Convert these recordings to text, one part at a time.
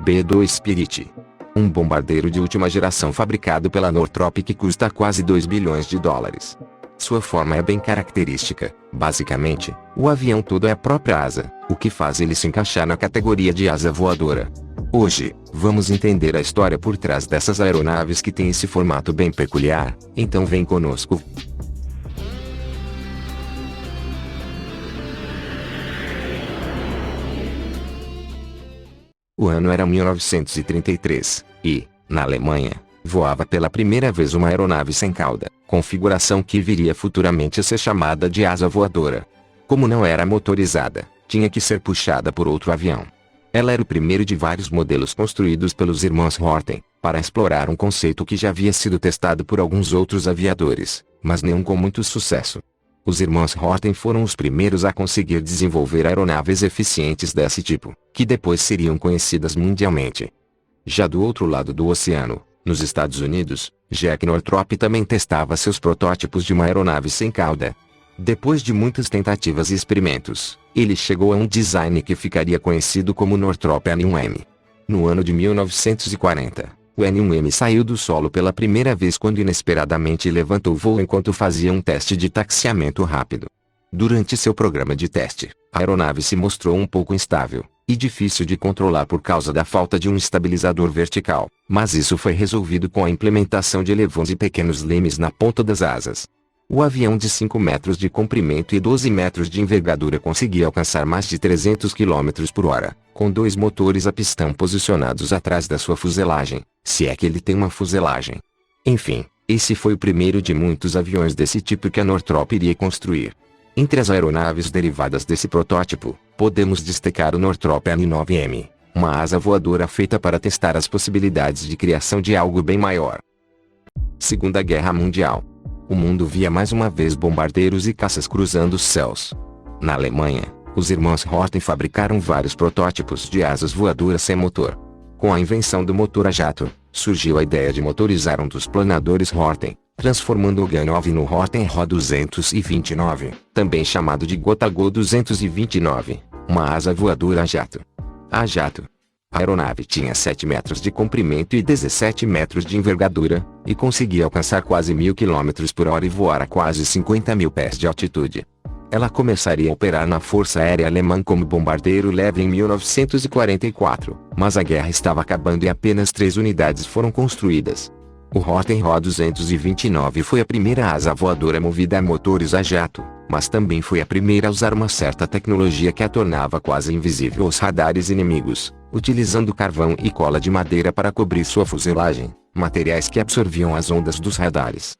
B-2 Spirit. Um bombardeiro de última geração fabricado pela Northrop que custa quase 2 bilhões de dólares. Sua forma é bem característica. Basicamente, o avião todo é a própria asa, o que faz ele se encaixar na categoria de asa voadora. Hoje, vamos entender a história por trás dessas aeronaves que têm esse formato bem peculiar, então vem conosco. O ano era 1933, e, na Alemanha, voava pela primeira vez uma aeronave sem cauda, configuração que viria futuramente a ser chamada de asa voadora. Como não era motorizada, tinha que ser puxada por outro avião. Ela era o primeiro de vários modelos construídos pelos irmãos Horten, para explorar um conceito que já havia sido testado por alguns outros aviadores, mas nenhum com muito sucesso. Os irmãos Horten foram os primeiros a conseguir desenvolver aeronaves eficientes desse tipo, que depois seriam conhecidas mundialmente. Já do outro lado do oceano, nos Estados Unidos, Jack Northrop também testava seus protótipos de uma aeronave sem cauda. Depois de muitas tentativas e experimentos, ele chegou a um design que ficaria conhecido como Northrop N1M. No ano de 1940, o N1M saiu do solo pela primeira vez quando inesperadamente levantou voo enquanto fazia um teste de taxiamento rápido. Durante seu programa de teste, a aeronave se mostrou um pouco instável e difícil de controlar por causa da falta de um estabilizador vertical, mas isso foi resolvido com a implementação de elevões e pequenos lemes na ponta das asas. O avião de 5 metros de comprimento e 12 metros de envergadura conseguia alcançar mais de 300 km por hora, com 2 motores a pistão posicionados atrás da sua fuselagem, se é que ele tem uma fuselagem. Enfim, esse foi o primeiro de muitos aviões desse tipo que a Northrop iria construir. Entre as aeronaves derivadas desse protótipo, podemos destacar o Northrop N9M, uma asa voadora feita para testar as possibilidades de criação de algo bem maior. Segunda Guerra Mundial. O mundo via mais uma vez bombardeiros e caças cruzando os céus. Na Alemanha, os irmãos Horten fabricaram vários protótipos de asas voadoras sem motor. Com a invenção do motor a jato, surgiu a ideia de motorizar um dos planadores Horten, transformando o G9 no Horten RO 229, também chamado de Gotago 229, uma asa voadora a jato. A jato. A aeronave tinha 7 metros de comprimento e 17 metros de envergadura, e conseguia alcançar quase 1.000 km por hora e voar a quase 50.000 pés de altitude. Ela começaria a operar na Força Aérea Alemã como bombardeiro leve em 1944, mas a guerra estava acabando e apenas 3 unidades foram construídas. O Horten RO 229 foi a primeira asa voadora movida a motores a jato, mas também foi a primeira a usar uma certa tecnologia que a tornava quase invisível aos radares inimigos, utilizando carvão e cola de madeira para cobrir sua fuselagem, materiais que absorviam as ondas dos radares.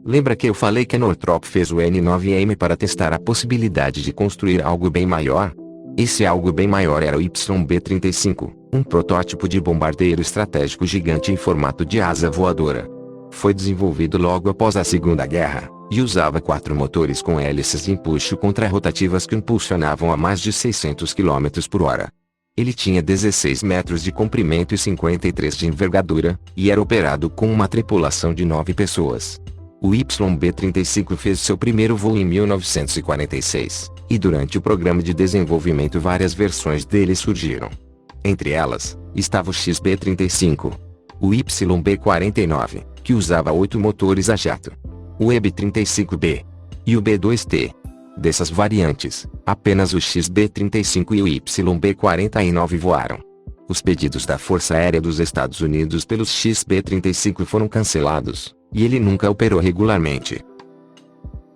Lembra que eu falei que a Northrop fez o N9M para testar a possibilidade de construir algo bem maior? Esse algo bem maior era o YB-35, um protótipo de bombardeiro estratégico gigante em formato de asa voadora. Foi desenvolvido logo após a Segunda Guerra, e usava 4 motores com hélices de empuxo contrarrotativas que impulsionavam a mais de 600 km por hora. Ele tinha 16 metros de comprimento e 53 de envergadura, e era operado com uma tripulação de 9 pessoas. O YB-35 fez seu primeiro voo em 1946, e durante o programa de desenvolvimento várias versões dele surgiram. Entre elas, estava o XB-35, o YB-49, que usava 8 motores a jato, o EB-35B e o B-2T. Dessas variantes, apenas o XB-35 e o YB-49 voaram. Os pedidos da Força Aérea dos Estados Unidos pelos XB-35 foram cancelados, e ele nunca operou regularmente.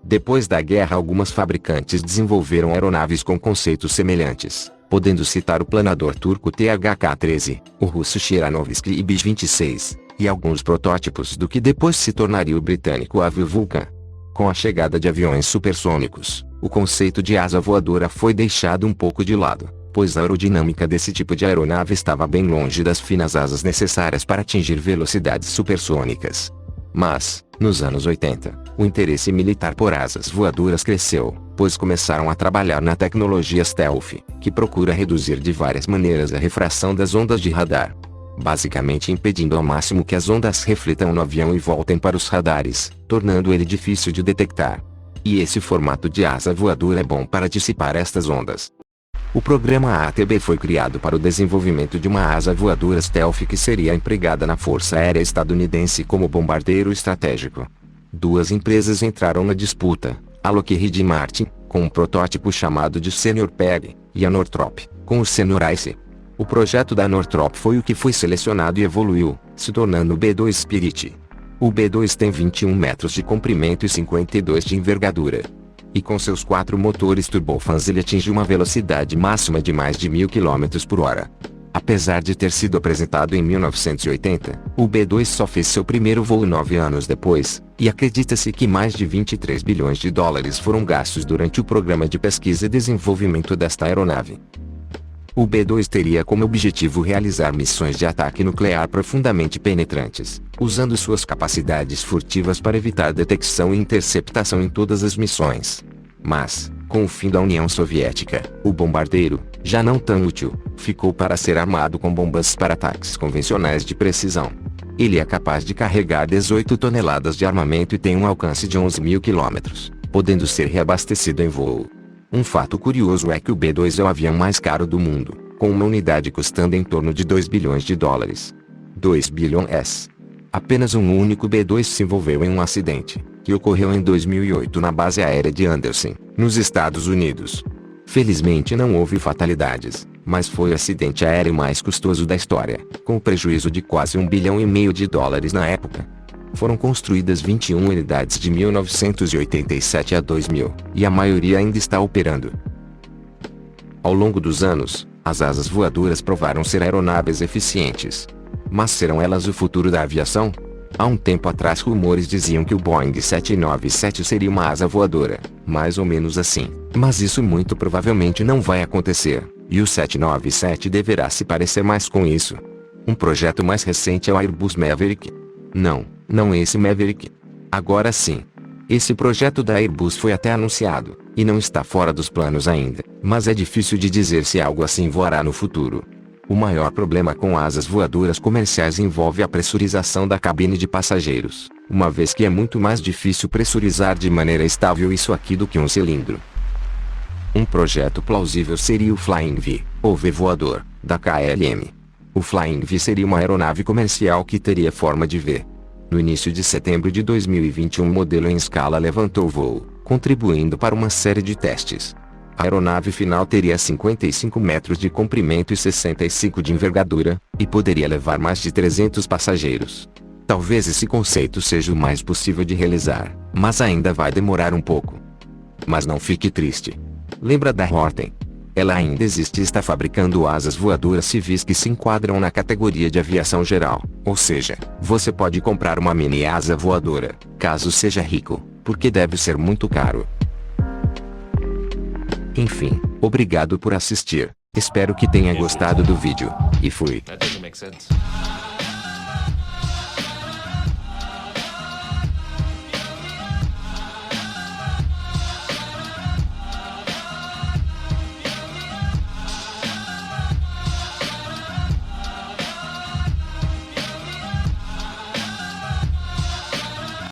Depois da guerra, algumas fabricantes desenvolveram aeronaves com conceitos semelhantes, podendo citar o planador turco THK-13, o russo Shiranovsky e Bis-26, e alguns protótipos do que depois se tornaria o britânico Avio Vulcan. Com a chegada de aviões supersônicos, o conceito de asa voadora foi deixado um pouco de lado, pois a aerodinâmica desse tipo de aeronave estava bem longe das finas asas necessárias para atingir velocidades supersônicas. Mas, nos anos 80, o interesse militar por asas voadoras cresceu, pois começaram a trabalhar na tecnologia stealth, que procura reduzir de várias maneiras a refração das ondas de radar, basicamente impedindo ao máximo que as ondas reflitam no avião e voltem para os radares, tornando ele difícil de detectar. E esse formato de asa voadora é bom para dissipar estas ondas. O programa ATB foi criado para o desenvolvimento de uma asa voadora stealth que seria empregada na Força Aérea Estadunidense como bombardeiro estratégico. Duas empresas entraram na disputa, a Lockheed Martin, com um protótipo chamado de Senior Peg, e a Northrop, com o Senior Ice. O projeto da Northrop foi o que foi selecionado e evoluiu, se tornando o B-2 Spirit. O B-2 tem 21 metros de comprimento e 52 de envergadura. E com seus 4 motores turbofans ele atinge uma velocidade máxima de mais de 1000 km por hora. Apesar de ter sido apresentado em 1980, o B-2 só fez seu primeiro voo 9 anos depois, e acredita-se que mais de 23 bilhões de dólares foram gastos durante o programa de pesquisa e desenvolvimento desta aeronave. O B-2 teria como objetivo realizar missões de ataque nuclear profundamente penetrantes, usando suas capacidades furtivas para evitar detecção e interceptação em todas as missões. Mas, com o fim da União Soviética, o bombardeiro, já não tão útil, ficou para ser armado com bombas para ataques convencionais de precisão. Ele é capaz de carregar 18 toneladas de armamento e tem um alcance de 11.000 km, podendo ser reabastecido em voo. Um fato curioso é que o B-2 é o avião mais caro do mundo, com uma unidade custando em torno de 2 bilhões de dólares. 2 bilhões. Apenas um único B-2 se envolveu em um acidente, que ocorreu em 2008 na base aérea de Anderson, nos Estados Unidos. Felizmente não houve fatalidades, mas foi o acidente aéreo mais custoso da história, com o prejuízo de quase 1,5 bilhão de dólares na época. Foram construídas 21 unidades de 1987 a 2000, e a maioria ainda está operando. Ao longo dos anos, as asas voadoras provaram ser aeronaves eficientes. Mas serão elas o futuro da aviação? Há um tempo atrás rumores diziam que o Boeing 797 seria uma asa voadora, mais ou menos assim, mas isso muito provavelmente não vai acontecer, e o 797 deverá se parecer mais com isso. Um projeto mais recente é o Airbus Maverick. Não esse Maverick. Agora sim. Esse projeto da Airbus foi até anunciado, e não está fora dos planos ainda, mas é difícil de dizer se algo assim voará no futuro. O maior problema com asas voadoras comerciais envolve a pressurização da cabine de passageiros, uma vez que é muito mais difícil pressurizar de maneira estável isso aqui do que um cilindro. Um projeto plausível seria o Flying V, ou V voador, da KLM. O Flying V seria uma aeronave comercial que teria forma de V. No início de setembro de 2021 um modelo em escala levantou voo, contribuindo para uma série de testes. A aeronave final teria 55 metros de comprimento e 65 de envergadura, e poderia levar mais de 300 passageiros. Talvez esse conceito seja o mais possível de realizar, mas ainda vai demorar um pouco. Mas não fique triste. Lembra da Horten? Ela ainda existe e está fabricando asas voadoras civis que se enquadram na categoria de aviação geral, ou seja, você pode comprar uma mini asa voadora, caso seja rico, porque deve ser muito caro. Enfim, obrigado por assistir. Espero que tenha gostado do vídeo, e fui.